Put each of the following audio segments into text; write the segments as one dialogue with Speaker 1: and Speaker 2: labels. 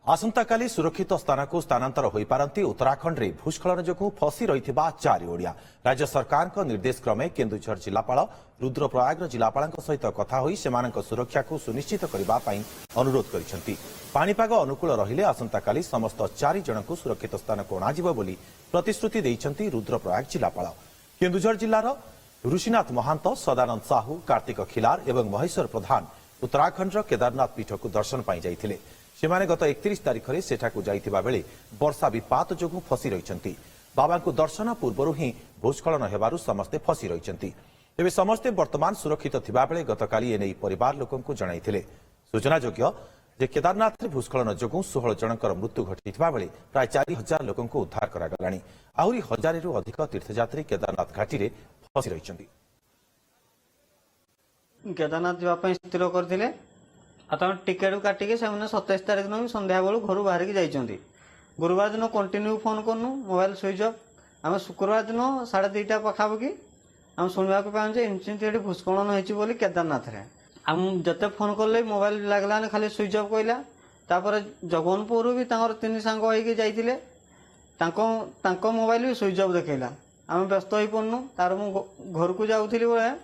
Speaker 1: आसंताकाली सुरक्षित स्थान को स्थानांतर हो पारती उत्तराखंड में भूस्खलन जो फसी रही 4 ओडिया राज्य सरकार निर्देश क्रमे केन्दुझर जिलापाल रुद्रप्रयाग जिलापाल सहित कथा होई सेमानक सुरक्षा को सुनिश्चित करने अनुरोध कर पाणीपाग अनुकूल रहिले आसंताकाली समस्त 4 जन को सुरक्षित स्थान को अणाजिब बोली प्रतिश्रुति देइछंती रुद्रप्रयाग जिलापाल। केन्दुझर जिलार ऋषिनाथ महांत, सदानंद साहू, कार्तिक खिलार एवं महेश्वर प्रधान उत्तराखंड केदारनाथ पीठ को दर्शन पाई जाइथिले। सेमाने गत 31 तारिख में सेठाकू जाइथिबा बेले वर्षा विपात जोगु फसी रहिछंती। बाबा को दर्शन पूर्व ही भूस्खलन हेबारु समस्ते फसी रहिछंती। तेबे समस्ते वर्तमान सुरक्षित थिबा बेले गतकाली एनै परिवार लोकंकु जणाइथिले। सूचनायोग्य जे केदारनाथ में भूस्खलन जोगु 16 जनकर मृत्यु घटिथिबा बेले प्राय 4000 लोकंकु उद्धार करागलानी। आहुरी हजारेरु अधिक तीर्थयात्री केदारनाथ घाटी रे फसी रहिछंती।
Speaker 2: केदारनाथ जावाई स्थिर करथिले टिकेट काटिके 27 तारिख दिन संध्या बेलू घर बाहर की जाइछंती। गुरुवार दिन कंटिन्यू फोन करनु मोबाइल स्विच ऑफ। आम शुक्रवार दिन 2:30 पाखापाखि आम शुणा पाऊँ इनसीडेंट भूस्खलन होती बोली केदारनाथ रे। आम जते फोन कले मोबाइल लगलानी खाली स्विच ऑफ कहला। तापर जगनपुर भी 3 सांग होइके जाइतिले तांको मोबाइल भी स्विच ऑफ देखैला। आम व्यस्त हो पड़नु। तार मु घर को जाऊली बेले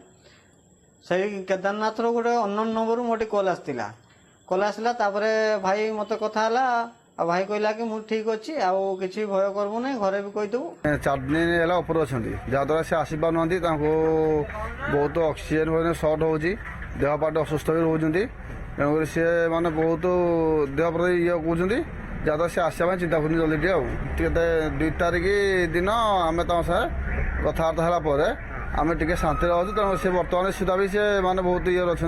Speaker 2: से केदारनाथ गोटे अननोन नंबर मोटे कॉल आसला। भाई मत कथा भाई कहला कि मु ठीक अच्छी आउ कि भय करबू ना घरे भी कहीदेबू।
Speaker 3: 4 दिन है ऊपर अच्छा जहाद्वारा से आसी पार बहुत ऑक्सीजन सर्ट हो देह पाट असुस्थ भी रोचती। तेणुक सी मैंने बहुत देह प्रति ये कहते जहाद्वारा से आसवा चिंता कर जल्दी 2 तारिख दिन आम कथबार्ता है आम टे शांति अच्छे तेणु सी बर्तमान सुधा भी सी मैंने बहुत ये अच्छा।